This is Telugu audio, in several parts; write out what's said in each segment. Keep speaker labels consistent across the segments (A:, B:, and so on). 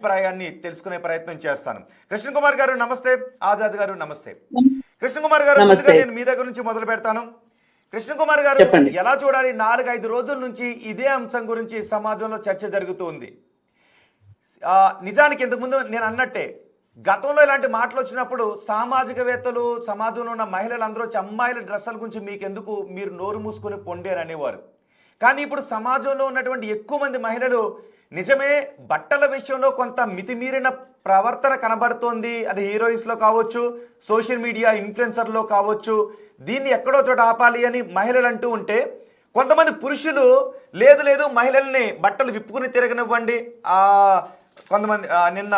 A: అభిప్రాయాన్ని తెలుసుకునే ప్రయత్నం చేస్తాను. కృష్ణ కుమార్ గారు నమస్తే. ఆజాద్ గారు నమస్తే. కృష్ణ కుమార్ గారు ముందుగా నేను మీ దగ్గర నుంచి మొదలు పెడతాను. కృష్ణ కుమార్ గారు ఎలా చూడాలి? 4-5 రోజుల నుంచి ఇదే అంశం గురించి సమాజంలో చర్చ జరుగుతుంది. నిజానికి ఇంతకుముందు నేను అన్నట్టే గతంలో ఇలాంటి మాటలు వచ్చినప్పుడు సామాజికవేత్తలు, సమాజంలో ఉన్న మహిళలందరూ వచ్చి అమ్మాయిల డ్రెస్సుల గురించి మీకెందుకు, మీరు నోరు మూసుకొని పొండేరు అనేవారు. కానీ ఇప్పుడు సమాజంలో ఉన్నటువంటి ఎక్కువ మంది మహిళలు నిజమే బట్టల విషయంలో కొంత మితిమీరిన ప్రవర్తన కనబడుతోంది. అది హీరోయిన్స్లో కావచ్చు, సోషల్ మీడియా ఇన్ఫ్లుయెన్సర్లో కావచ్చు. దీన్ని ఎక్కడో చోట ఆపాలి అని మహిళలు అంటూ ఉంటే, కొంతమంది పురుషులు లేదు లేదు మహిళల్ని బట్టలు విప్పుకుని తిరగనివ్వండి. కొంతమంది నిన్న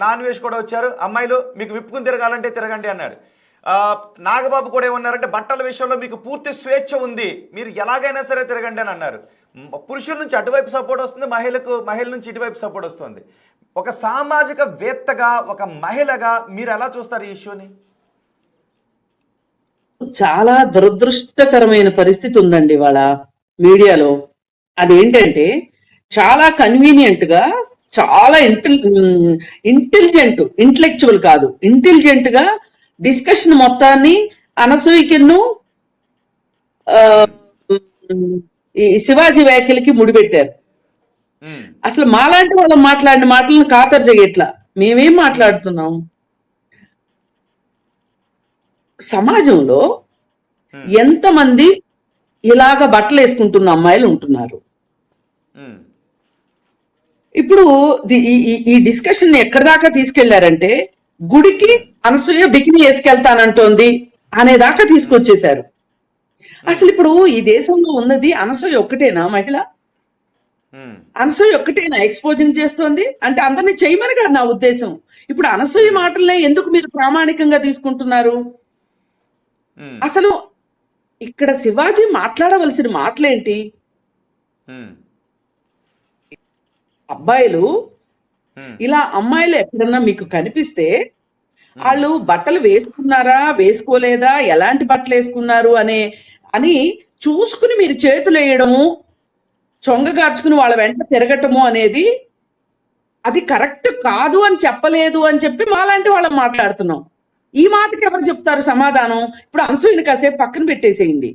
A: నాన్ వెజ్ కూడా వచ్చారు, అమ్మాయిలు మీకు విప్పుకుని తిరగాలంటే తిరగండి అన్నాడు. నాగబాబు కూడా ఏమన్నారంటే బట్టల విషయంలో మీకు పూర్తి స్వేచ్ఛ ఉంది, మీరు ఎలాగైనా సరే తిరగండి అని అన్నారు. పురుషుల నుంచి అటువైపు సపోర్ట్ వస్తుంది, మహిళ నుంచి ఇటువైపు సపోర్ట్ వస్తుంది. ఒక సామాజిక వేత్తగా, ఒక మహిళగా మీరు ఎలా చూస్తారు ఈ ఇష్యూని?
B: చాలా దురదృష్టకరమైన పరిస్థితి ఉందండి వాళ్ళ మీడియాలో. అదేంటంటే చాలా కన్వీనియంట్ గా, చాలా ఇంటెలెక్చువల్ కాదు, ఇంటెలిజెంట్ గా డిస్కషన్ మొత్తాన్ని అనసూయకిన్ను ఈ శివాజీ వ్యాఖ్యలకి ముడిపెట్టారు. అసలు మాలాంటి వాళ్ళు మాట్లాడిన మాటలను ఖాతరు చేయట్లా. మేమేం మాట్లాడుతున్నాం? సమాజంలో ఎంతమంది ఇలాగ బట్టలు వేసుకుంటున్న అమ్మాయిలు ఉంటున్నారు. ఇప్పుడు ఈ డిస్కషన్ ఎక్కడి దాకా తీసుకెళ్లారంటే గుడికి అనసూయ బికిని వేసుకెళ్తానంటోంది అనేదాకా తీసుకొచ్చేశారు. అసలు ఇప్పుడు ఈ దేశంలో ఉన్నది అనసూయ ఒక్కటేనా మహిళ? అనసూయ ఒక్కటేనా ఎక్స్పోజింగ్ చేస్తోంది? అంటే అందరినీ చేయమని కాదు నా ఉద్దేశం. ఇప్పుడు అనసూయ మాటలనే ఎందుకు మీరు ప్రామాణికంగా తీసుకుంటున్నారు? అసలు ఇక్కడ శివాజీ మాట్లాడవలసిన మాటలేంటి? అబ్బాయిలు ఇలా అమ్మాయిలు ఎక్కడన్నా మీకు కనిపిస్తే వాళ్ళు బట్టలు వేసుకున్నారా, వేసుకోలేదా, ఎలాంటి బట్టలు వేసుకున్నారు అని చూసుకుని మీరు చేతులు వేయడము, చొంగగార్చుకుని వాళ్ళ వెంట తిరగటము అనేది అది కరెక్ట్ కాదు అని చెప్పలేదు అని చెప్పి మాలాంటి వాళ్ళని మాట్లాడుతున్నాం. ఈ మాటకి ఎవరు చెప్తారు సమాధానం? ఇప్పుడు అనసూయని కాసేపు పక్కన పెట్టేసేయండి.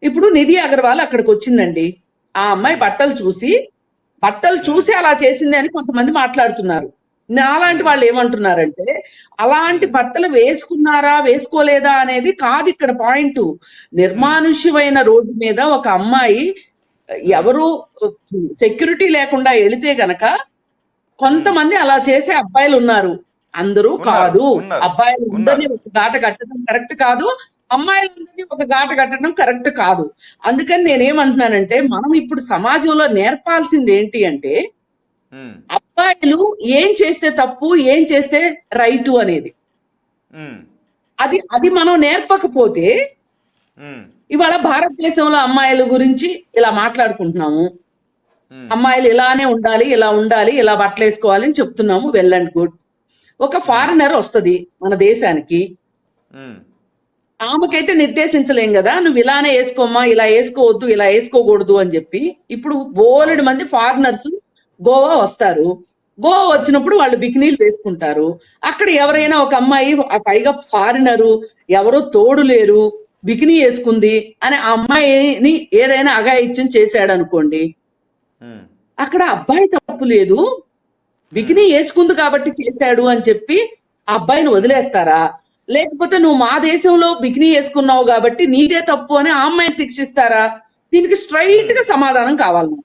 B: ఇప్పుడు నిధి అగర్వాల్ అక్కడికి వచ్చిందండి. ఆ అమ్మాయి బట్టలు చూసి అలా చేసింది అని కొంతమంది మాట్లాడుతున్నారు. నాలాంటి వాళ్ళు ఏమంటున్నారంటే అలాంటి బట్టలు వేసుకున్నారా వేసుకోలేదా అనేది కాదు ఇక్కడ పాయింట్. నిర్మానుష్యమైన రోడ్డు మీద ఒక అమ్మాయి ఎవరు సెక్యూరిటీ లేకుండా వెళితే గనక కొంతమంది అలా చేసే అబ్బాయిలు ఉన్నారు. అందరూ కాదు. అబ్బాయిలు ఉందని ఒక గాట కట్టడం కరెక్ట్ కాదు, అమ్మాయిలందరినీ ఒక గాట కట్టడం కరెక్ట్ కాదు. అందుకని నేనేమంటున్నానంటే మనం ఇప్పుడు సమాజంలో నేర్పాల్సింది ఏంటి అంటే అబ్బాయిలు ఏం చేస్తే తప్పు, ఏం చేస్తే రైటు అనేది. అది మనం నేర్పకపోతే ఇవాళ భారతదేశంలో అమ్మాయిల గురించి ఇలా మాట్లాడుకుంటున్నాము. అమ్మాయిలు ఇలానే ఉండాలి, ఇలా ఉండాలి, ఇలా బట్టలు వేసుకోవాలి అని చెప్తున్నాము. Well and good. ఒక ఫారినర్ వస్తుంది మన దేశానికి, ఆమెకైతే నిర్దేశించలేం కదా నువ్వు ఇలానే వేసుకోమ్మా, ఇలా వేసుకోవద్దు, ఇలా వేసుకోకూడదు అని చెప్పి. ఇప్పుడు బోలెడు మంది ఫారినర్స్ గోవా వస్తారు. గోవా వచ్చినప్పుడు వాళ్ళు బికినీలు వేసుకుంటారు. అక్కడ ఎవరైనా ఒక అమ్మాయి, పైగా ఫారినరు, ఎవరో తోడు లేరు, బికినీ వేసుకుంది అని ఆ అమ్మాయిని ఏదైనా అఘాయిత్యం చేశాడు అనుకోండి, అక్కడ అబ్బాయి తప్పు లేదు, బికినీ వేసుకుంది కాబట్టి చేశాడు అని చెప్పి ఆ అబ్బాయిని వదిలేస్తారా? లేకపోతే నువ్వు మా దేశంలో బికినీ వేసుకున్నావు కాబట్టి నీదే తప్పు అని ఆ అమ్మాయిని శిక్షిస్తారా? దీనికి స్ట్రైట్ గా సమాధానం కావాలి.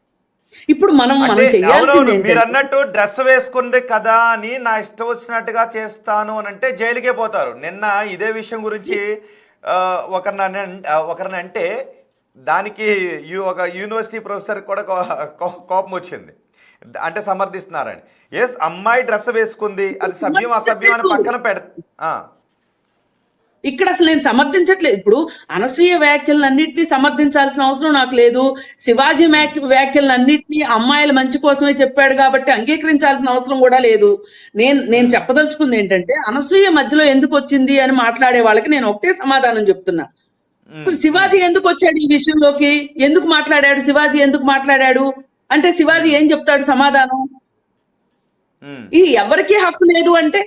B: ఇప్పుడు మనం చేయాల్సింది
A: మీరు అన్నట్టు డ్రెస్ వేసుకుంది కదా అని నా ఇష్టం వచ్చినట్టుగా చేస్తాను అని అంటే జైలుకే పోతారు. నిన్న ఇదే విషయం గురించి ఒకరిని అంటే దానికి ఒక యూనివర్సిటీ ప్రొఫెసర్ కూడా కోపం వచ్చింది. అంటే సమర్థిస్తున్నారని. ఎస్, అమ్మాయి డ్రెస్ వేసుకుంది, అది సభ్యం అసభ్యం అని పక్కన
B: ఇక్కడ అసలు నేను సమర్థించట్లేదు. ఇప్పుడు అనసూయ వ్యాఖ్యలన్నింటినీ సమర్థించాల్సిన అవసరం నాకు లేదు. శివాజీ వ్యాఖ్యలన్నింటినీ అమ్మాయిల మంచి కోసమే చెప్పాడు కాబట్టి అంగీకరించాల్సిన అవసరం కూడా లేదు. నేను చెప్పదలుచుకుంది ఏంటంటే అనసూయ మధ్యలో ఎందుకు వచ్చింది అని మాట్లాడే వాళ్ళకి నేను ఒకటే సమాధానం చెప్తున్నా. శివాజీ ఎందుకు వచ్చాడు ఈ విషయంలోకి, ఎందుకు మాట్లాడాడు, శివాజీ ఎందుకు మాట్లాడాడు అంటే శివాజీ ఏం చెప్తాడు సమాధానం? ఈ ఎవరికి హక్కు లేదు అంటే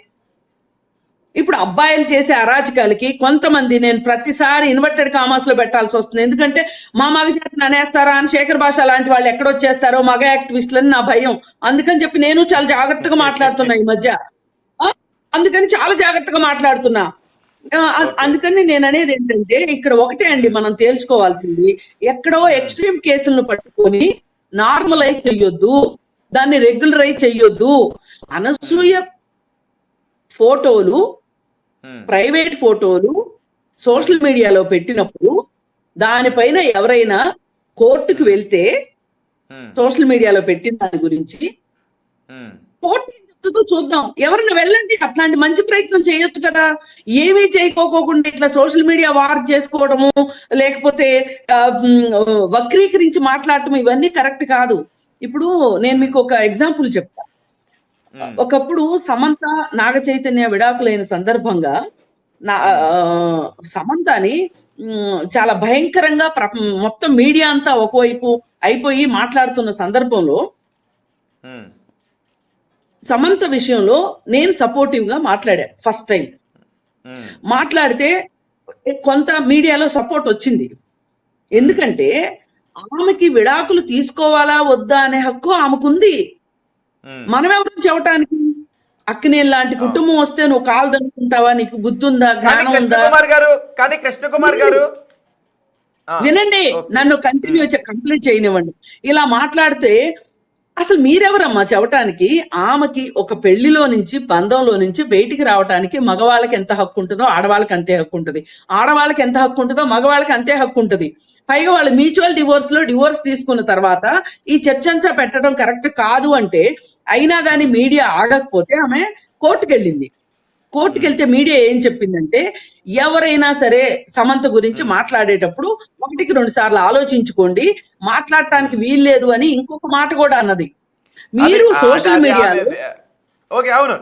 B: ఇప్పుడు అబ్బాయిలు చేసే అరాచకాలకి కొంతమంది, నేను ప్రతిసారి ఇన్వర్టెడ్ కామర్స్ లో పెట్టాల్సి వస్తుంది, ఎందుకంటే మా మగ జాతిని అనేస్తారా అని శేఖర్ భాష లాంటి వాళ్ళు ఎక్కడొచ్చేస్తారో మగ యాక్టివిస్టులని నా భయం. అందుకని చెప్పి నేను చాలా జాగ్రత్తగా మాట్లాడుతున్నా ఈ మధ్య. అందుకని చాలా జాగ్రత్తగా మాట్లాడుతున్నా. అందుకని నేను అనేది ఏంటంటే ఇక్కడ ఒకటే అండి మనం తేల్చుకోవాల్సింది, ఎక్కడో ఎక్స్ట్రీమ్ కేసులను పట్టుకొని నార్మలైజ్ చెయ్యొద్దు, దాన్ని రెగ్యులరైజ్ చెయ్యొద్దు. అనసూయ ఫోటోలు, ప్రైవేట్ ఫోటోలు సోషల్ మీడియాలో పెట్టినప్పుడు దానిపైన ఎవరైనా కోర్టుకు వెళ్తే సోషల్ మీడియాలో పెట్టిన దాని గురించి కోర్టు ఏం చెప్తుందో చూద్దాం. ఎవరైనా వెళ్ళండి, అట్లాంటి మంచి ప్రయత్నం చేయొచ్చు కదా. ఏమీ చేయకోకుండా ఇట్లా సోషల్ మీడియా వార్ చేసుకోవడము, లేకపోతే వక్రీకరించి మాట్లాడటం, ఇవన్నీ కరెక్ట్ కాదు. ఇప్పుడు నేను మీకు ఒక ఎగ్జాంపుల్ చెప్తా. ఒకప్పుడు సమంత నాగ చైతన్య విడాకులైన సందర్భంగా సమంతని చాలా భయంకరంగా మొత్తం మీడియా అంతా ఒకవైపు అయిపోయి మాట్లాడుతున్న సందర్భంలో సమంత విషయంలో నేను సపోర్టివ్ గా మాట్లాడా. ఫస్ట్ టైం మాట్లాడితే కొంత మీడియాలో సపోర్ట్ వచ్చింది. ఎందుకంటే ఆమెకి విడాకులు తీసుకోవాలా వద్దా అనే హక్కు ఆమెకుంది. మనం ఎవరు చెప్పటానికి? అక్కినేని లాంటి కుటుంబం వస్తే నువ్వు కాలు దనుకుంటావా? నీకు బుద్ధి ఉందా, జ్ఞానం ఉందా?
A: కృష్ణకుమార్ గారు
B: వినండి, నన్ను కంప్లీట్ చేయనివ్వండి. ఇలా మాట్లాడితే అసలు మీరెవరమ్మా చెప్పటానికి? ఆమెకి ఒక పెళ్లిలో నుంచి, బంధంలో నుంచి బయటికి రావటానికి మగవాళ్ళకి ఎంత హక్కు ఉంటుందో ఆడవాళ్ళకి అంతే హక్కు ఉంటుంది, ఆడవాళ్ళకి ఎంత హక్కు ఉంటుందో మగవాళ్ళకి అంతే హక్కు ఉంటుంది. పైగా వాళ్ళు మ్యూచువల్ డివోర్స్ తీసుకున్న తర్వాత ఈ చర్చంచా పెట్టడం కరెక్ట్ కాదు అంటే, అయినా కానీ మీడియా ఆగకపోతే ఆమె కోర్టుకెళ్ళింది. కోర్టుకెళ్తే మీడియా ఏం చెప్పిందంటే, ఎవరైనా సరే సమంత గురించి మాట్లాడేటప్పుడు 1-2 సార్లు ఆలోచించుకోండి, మాట్లాడటానికి వీల్లేదు అని ఇంకొక మాట కూడా అన్నది. మీరు సోషల్ మీడియాలో
A: ఓకే, అవును,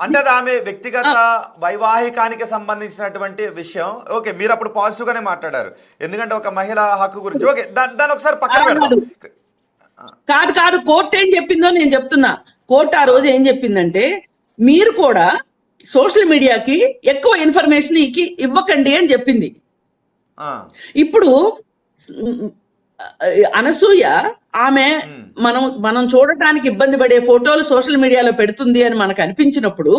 A: అంటే అది ఆమె వ్యక్తిగత వైవాహికానికి సంబంధించినటువంటి విషయం. ఓకే, మీరు అప్పుడు పాజిటివ్ గానే మాట్లాడారు, ఎందుకంటే ఒక మహిళ హక్కు గురించి. ఓకే, దాన్ని ఒకసారి పక్కన పెడదాం.
B: కాదు, కోర్టు ఏం చెప్పిందో నేను చెప్తున్నా. కోర్టు ఆ రోజు ఏం చెప్పిందంటే, మీరు కూడా సోషల్ మీడియాకి ఎక్కువ ఇన్ఫర్మేషన్ ఇవ్వకండి అని చెప్పింది. ఇప్పుడు అనసూయ ఆమె మనం చూడటానికి ఇబ్బంది పడే ఫోటోలు సోషల్ మీడియాలో పెడుతుంది అని మనకు అనిపించినప్పుడు,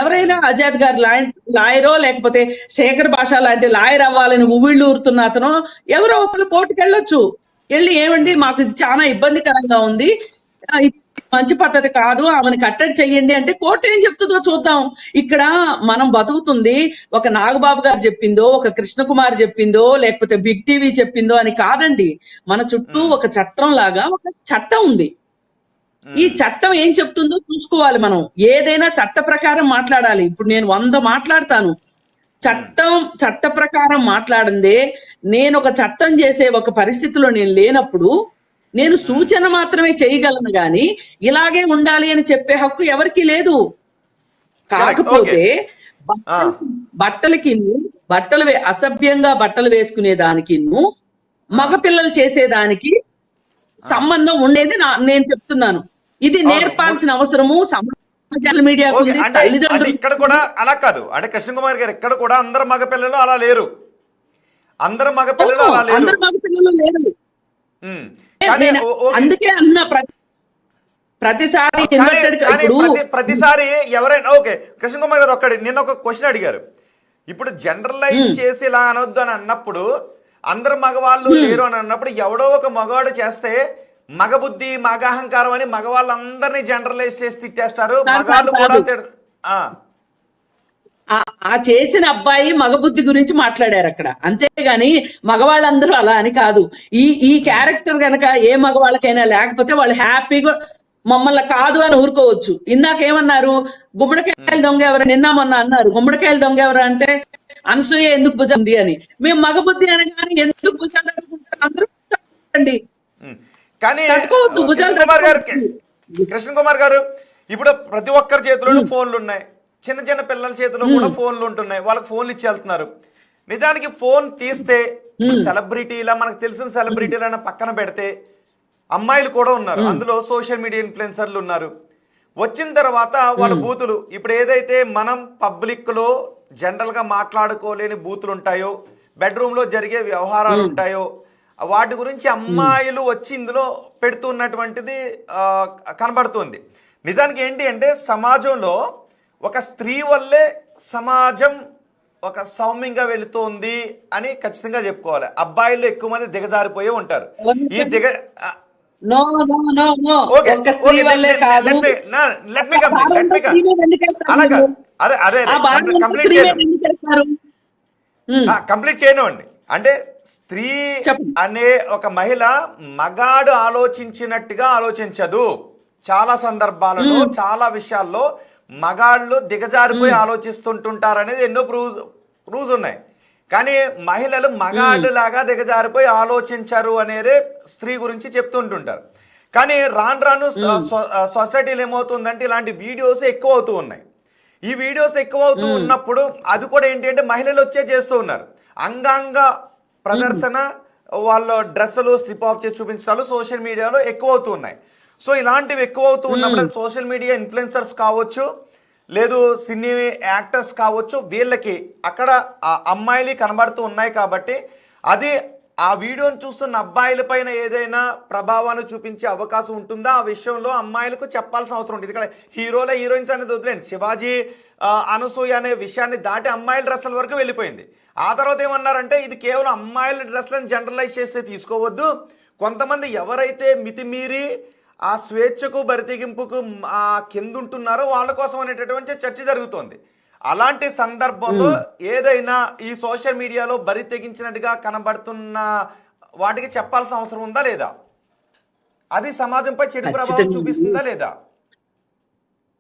B: ఎవరైనా ఆజాద్ గారు లాయరో లేకపోతే శేఖర్ భాష లాంటి లాయర్ అవ్వాలని ఉవ్విళ్ళు ఊరుతున్న అతను ఎవరో ఒకరు కోర్టుకు వెళ్ళొచ్చు. వెళ్ళి ఏమండి మాకు ఇది చాలా ఇబ్బందికరంగా ఉంది, మంచి పద్ధతి కాదు, ఆమెను కట్టడి చెయ్యండి అంటే కోర్టు ఏం చెప్తుందో చూద్దాం. ఇక్కడ మనం బతుకుతుంది ఒక నాగబాబు గారు చెప్పిందో, ఒక కృష్ణకుమార్ చెప్పిందో, లేకపోతే బిగ్ టీవీ చెప్పిందో అని కాదండి. మన చుట్టూ ఒక చట్టం లాగా ఒక చట్టం ఉంది. ఈ చట్టం ఏం చెప్తుందో చూసుకోవాలి. మనం ఏదైనా చట్ట ప్రకారం మాట్లాడాలి. ఇప్పుడు నేను 100 మాట్లాడతాను, చట్ట ప్రకారం మాట్లాడిందే. నేను ఒక చట్టం చేసే ఒక పరిస్థితిలో నేను లేనప్పుడు నేను సూచన మాత్రమే చేయగలను గాని ఇలాగే ఉండాలి అని చెప్పే హక్కు ఎవరికి లేదు. కాకపోతే అసభ్యంగా బట్టలు వేసుకునే దానికి మగపిల్లలు చేసేదానికి సంబంధం ఉండేది నేను చెప్తున్నాను. ఇది నేర్పాల్సిన అవసరము సోషల్ మీడియా తల్లిదండ్రులు.
A: ఇక్కడ కూడా అలా కాదు అంటే కృష్ణకుమార్ గారు, ఇక్కడ కూడా అందరు మగపిల్లలు అలా లేరు. అందరు మగపిల్లలు అలా లేరు.
B: అందరు మగపిల్లలు లేరు. అందుకే అన్న
A: ప్రతిసారి ఎవరైనా ఓకే కృష్ణకుమార్ గారు ఒక్కడి నిన్న ఒక క్వశ్చన్ అడిగారు. ఇప్పుడు జనరలైజ్ చేసి ఇలా అనొద్దు అని అన్నప్పుడు, అందరు మగవాళ్ళు లేరు అని అన్నప్పుడు, ఎవడో ఒక మగవాడు చేస్తే మగబుద్ధి మగాహంకారం అని మగవాళ్ళందరినీ జనరలైజ్ చేసి తిట్టేస్తారు. మగాళ్ళు కూడా
B: ఆ చేసిన అబ్బాయి మగబుద్ధి గురించి మాట్లాడారు అక్కడ, అంతేగాని మగవాళ్ళందరూ అలా అని కాదు. ఈ క్యారెక్టర్ గనక ఏ మగవాళ్ళకైనా లేకపోతే వాళ్ళు హ్యాపీగా మమ్మల్ని కాదు అని ఊరుకోవచ్చు. ఇందాకేమన్నారు, గుమ్మడికాయల దొంగ ఎవరు నిన్న మొన్న అన్నారు. గుమ్మడికాయల దొంగ ఎవరు అంటే అనసూయ ఎందుకు భుజం ఉంది అని. మేము మగబుద్ధి అనగానే ఎందుకు భుజాలు తట్టుకుంటారు? అందరూ అండి,
A: కానీ కృష్ణకుమార్ గారు ఇప్పుడు ప్రతి ఒక్కరి చేతిలోనూ ఫోన్లు ఉన్నాయి. చిన్న పిల్లల చేతిలో కూడా ఫోన్లు ఉంటున్నాయి. వాళ్ళకి ఫోన్లు ఇచ్చి వెళ్తున్నారు. నిజానికి ఫోన్ తీస్తే సెలబ్రిటీలా, మనకు తెలిసిన సెలబ్రిటీలను పక్కన పెడితే అమ్మాయిలు కూడా ఉన్నారు, అందులో సోషల్ మీడియా ఇన్ఫ్లుయెన్సర్లు ఉన్నారు. వచ్చిన తర్వాత వాళ్ళ బూతులు ఇప్పుడు ఏదైతే మనం పబ్లిక్లో జనరల్గా మాట్లాడుకోలేని బూతులు ఉంటాయో, బెడ్రూమ్లో జరిగే వ్యవహారాలు ఉంటాయో, వాటి గురించి అమ్మాయిలు వచ్చి ఇందులో పెడుతున్నటువంటిది కనబడుతుంది. నిజానికి ఏంటి అంటే సమాజంలో ఒక స్త్రీ వల్లే సమాజం ఒక సౌమ్యంగా వెళుతోంది అని ఖచ్చితంగా చెప్పుకోవాలి. అబ్బాయిలు ఎక్కువ మంది దిగజారిపోయే ఉంటారు. ఈ దిగ
B: నో నో నో నో ఒక స్త్రీ వల్లే కాదు.
A: కంప్లీట్ చేయనివ్వండి. అంటే స్త్రీ అనే ఒక మహిళ మగాడు ఆలోచించినట్టుగా ఆలోచించదు. చాలా సందర్భాలలో చాలా విషయాల్లో మగాళ్ళు దిగజారిపోయి ఆలోచిస్తుంటుంటారనేది ఎన్నో ప్రూవ్స్ ఉన్నాయి. కానీ మహిళలు మగాళ్ళు లాగా దిగజారిపోయి ఆలోచించరు అనేది స్త్రీ గురించి చెప్తుంటుంటారు. కానీ రాను రాను సొసైటీలో ఏమవుతుందంటే ఇలాంటి వీడియోస్ ఎక్కువ అవుతూ ఉన్నాయి. ఈ వీడియోస్ ఎక్కువ అవుతూ ఉన్నప్పుడు అది కూడా ఏంటి అంటే మహిళలు వచ్చే చేస్తూ ఉన్నారు. అంగాంగ ప్రదర్శన, వాళ్ళ డ్రెస్సులు స్ట్రిప్ ఆఫ్ చేసి చూపించాలు సోషల్ మీడియాలో ఎక్కువ అవుతూ ఉన్నాయి. సో ఇలాంటివి ఎక్కువ అవుతూ ఉన్నప్పుడు సోషల్ మీడియా ఇన్ఫ్లుయెన్సర్స్ కావచ్చు, లేదు సినీ యాక్టర్స్ కావచ్చు, వీళ్ళకి అక్కడ అమ్మాయిలు కనబడుతూ ఉన్నాయి కాబట్టి అది ఆ వీడియోని చూస్తున్న అబ్బాయిల పైన ఏదైనా ప్రభావాన్ని చూపించే అవకాశం ఉంటుందా ఆ విషయంలో అమ్మాయిలకు చెప్పాల్సిన అవసరం ఉంటుంది. ఇక్కడ హీరోల హీరోయిన్స్ అనేది వదిలేండి, శివాజీ అనసూయ అనే విషయాన్ని దాటి అమ్మాయిల డ్రెస్సుల వరకు వెళ్ళిపోయింది. ఆ తర్వాత ఏమన్నారంటే ఇది కేవలం అమ్మాయిల డ్రెస్లను జనరలైజ్ చేస్తే తీసుకోవద్దు, కొంతమంది ఎవరైతే మితిమీరి ఆ స్వేచ్ఛకు బరితెగింపుకు కింద ఉంటున్నారో వాళ్ళ కోసం అనేటటువంటి చర్చ జరుగుతోంది. అలాంటి సందర్భంలో ఏదైనా ఈ సోషల్ మీడియాలో బరి తెగించినట్టుగా కనబడుతున్న వాటికి చెప్పాల్సిన అవసరం ఉందా లేదా? అది సమాజంపై చెడు ప్రభావం చూపిస్తుందా లేదా?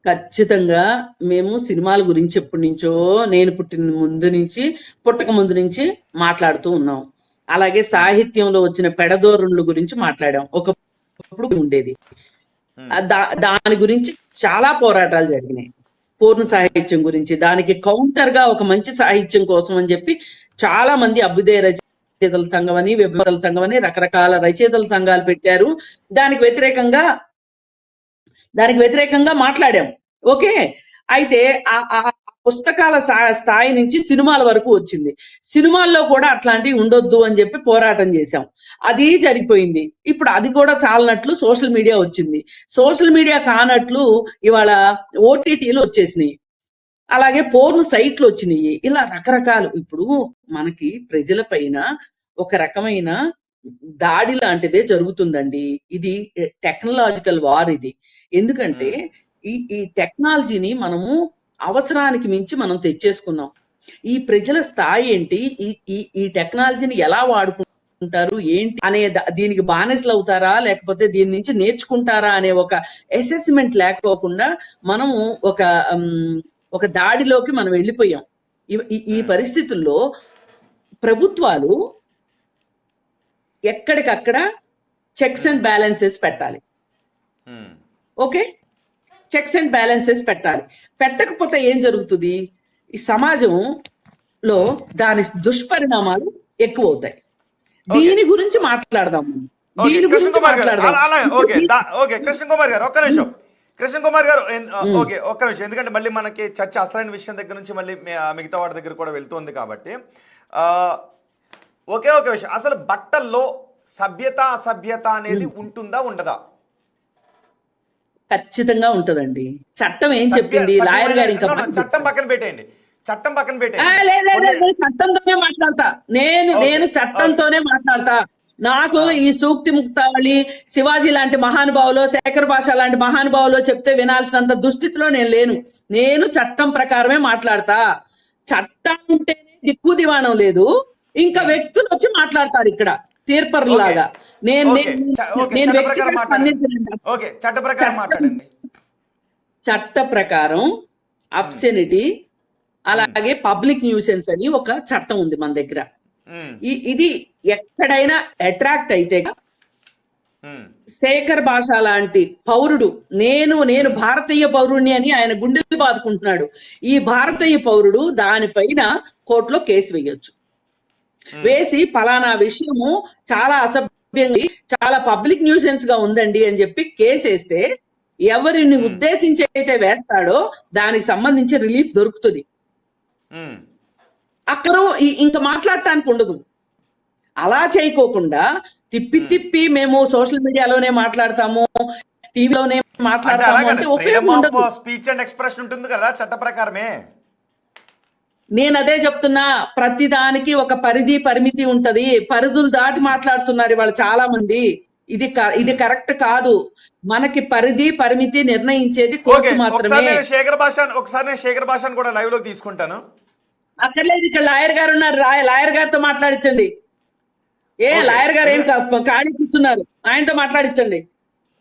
B: ఖచ్చితంగా మేము సినిమాల గురించి ఎప్పటి నుంచో, నేను పుట్టక ముందు నుంచి మాట్లాడుతూ ఉన్నాం. అలాగే సాహిత్యంలో వచ్చిన పెడధోరణుల గురించి మాట్లాడాం. ఒకప్పుడు ఉండేది, దాని గురించి చాలా పోరాటాలు జరిగినాయి. పూర్ణ సాహిత్యం గురించి, దానికి కౌంటర్ గా ఒక మంచి సాహిత్యం కోసం అని చెప్పి చాలా మంది అభ్యుదయ రచయితల సంఘం అని, విభజన సంఘం అని రకరకాల రచయితల సంఘాలు పెట్టారు. దానికి వ్యతిరేకంగా మాట్లాడాం. ఓకే, అయితే ఆ పుస్తకాల స్థాయి నుంచి సినిమాల వరకు వచ్చింది. సినిమాల్లో కూడా అట్లాంటివి ఉండొద్దు అని చెప్పి పోరాటం చేశాం. అది జరిగిపోయింది. ఇప్పుడు అది కూడా చాలనట్లు సోషల్ మీడియా వచ్చింది. సోషల్ మీడియా కానట్లు ఇవాళ ఓటీటీలు వచ్చేసినాయి, అలాగే పోర్న్ సైట్లు వచ్చినాయి. ఇలా రకరకాలు ఇప్పుడు మనకి ప్రజల పైన ఒక రకమైన దాడి లాంటిదే జరుగుతుందండి. ఇది టెక్నాలజికల్ వార్. ఇది ఎందుకంటే ఈ టెక్నాలజీని మనము అవసరానికి మించి మనం తెచ్చేసుకున్నాం. ఈ ప్రజల స్థాయి ఏంటి, ఈ టెక్నాలజీని ఎలా వాడుకుంటారు ఏంటి అనే దీనికి బానిసలు అవుతారా లేకపోతే దీని నుంచి నేర్చుకుంటారా అనే ఒక అసెస్మెంట్ లేకోకుండా మనము ఒక దాడిలోకి మనం వెళ్ళిపోయాం. ఈ పరిస్థితుల్లో ప్రభుత్వాలు ఎక్కడికక్కడ చెక్స్ అండ్ బ్యాలెన్సెస్ పెట్టాలి. ఓకే, చెక్స్ అండ్ బ్యాలెన్సెస్ పెట్టాలి. పెట్టకపోతే ఏం జరుగుతుంది, ఈ సమాజంలో దాని దుష్పరిణామాలు ఎక్కువ అవుతాయి. దీని గురించి మాట్లాడదాం.
A: కృష్ణ కుమార్ గారు ఒక్క నిమిషం. ఓకే, ఒక్క నిమిషం, ఎందుకంటే మళ్ళీ మనకి చర్చ అసలైన విషయం దగ్గర నుంచి మళ్ళీ మిగతా వాడి దగ్గర కూడా వెళ్తుంది కాబట్టి ఒకే ఒక విషయం, అసలు బట్టల్లో సభ్యత అసభ్యత అనేది ఉంటుందా ఉండదా?
B: ఖచ్చితంగా ఉంటదండి. చట్టం ఏం చెప్పింది, లాయర్ గారు ఇంకా
A: చట్టం పక్కన పెట్టేయండి, చట్టంతోనే
B: మాట్లాడతా నేను చట్టంతోనే మాట్లాడతా. నాకు ఈ సూక్తి ముక్తావళి, శివాజీ లాంటి మహానుభావులు, శేఖర్ భాష లాంటి మహానుభావులు చెప్తే వినాల్సినంత దుస్థితిలో నేను లేను. నేను చట్టం ప్రకారమే మాట్లాడతా. చట్టం ఉంటేనే దిక్కు దివాణం లేదు, ఇంకా వ్యక్తులు వచ్చి మాట్లాడతారు ఇక్కడ తీర్పర్లాగా. చట్ట ప్రకారం అబ్సెనిటీ, అలాగే పబ్లిక్ న్యూసెన్స్ అని ఒక చట్టం ఉంది మన దగ్గర. ఇది ఎక్కడైనా అట్రాక్ట్ అయితే శేఖర్ భాష లాంటి పౌరుడు, నేను భారతీయ పౌరుణ్ణి అని ఆయన గుండెలు బాదుకుంటున్నాడు. ఈ భారతీయ పౌరుడు దానిపైన కోర్టులో కేసు వేయొచ్చు. వేసి ఫలానా విషయము చాలా అసభ్యంగా, చాలా పబ్లిక్ న్యూసెన్స్ గా ఉందండి అని చెప్పి కేసు వేస్తే ఎవరిని ఉద్దేశించి అయితే వేస్తాడో దానికి సంబంధించి రిలీఫ్ దొరుకుతుంది.
A: ఉమ్.
B: అక్కడ ఇంకా మాట్లాడటానికి ఉండదు. అలా చేయకోకుండా తిప్పి మేము సోషల్ మీడియాలోనే మాట్లాడతాము, టీవీలోనే
A: అంటే
B: మాట్లాడతాము
A: అలాగే
B: అంటే
A: ఫ్రీడమ్
B: ఉపయోగం
A: ఆఫ్
B: ఉండదు.
A: స్పీచ్ అండ్ ఎక్స్ప్రెషన్ ఉంటుంది కదా చట్ట ప్రకారమే.
B: నేను అదే చెప్తున్నా, ప్రతి దానికి ఒక పరిమితి ఉంటది. పరిధులు దాటి మాట్లాడుతున్నారు ఇవాళ చాలా మంది. ఇది కరెక్ట్ కాదు. మనకి పరిమితి నిర్ణయించేది
A: ఓకే,
B: కోర్టు
A: ఒకసారి
B: మాత్రమే.
A: నేను శేఖర్ భాషను కూడా లైవ్ లోకి తీసుకుంటాను.
B: అక్కర్లేదు, ఇక్కడ లాయర్ గారు ఉన్నారు, లాయర్ గారితో మాట్లాడించండి.
A: ఓకే.
B: లాయర్ గారు ఏం ఖాళీ కూర్చున్నారు, ఆయనతో మాట్లాడించండి.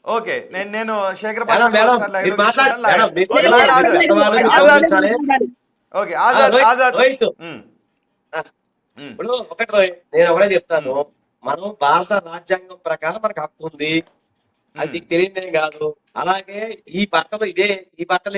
A: ఓకే, నేను శేఖర్
C: మేడం,
A: భాష
C: మేడం,
A: లైవ్
C: మీరు
A: లోకి తీసుకుంటాను.
C: Madam,
A: lawyer.
C: మీరు
A: okay, lawyer Azad. Okay, Azad Azad.
C: Rohit,
A: ఉమ్. ఉమ్.
C: ఇప్పుడు ఒకటి రోహిత్, నేను ఒకటే చెప్తాను. మనం భారత రాజ్యాంగం ప్రకారం మనకు హక్కు ఉంది, అది నీకు తెలియదేం కాదు. అలాగే ఈ బట్టలు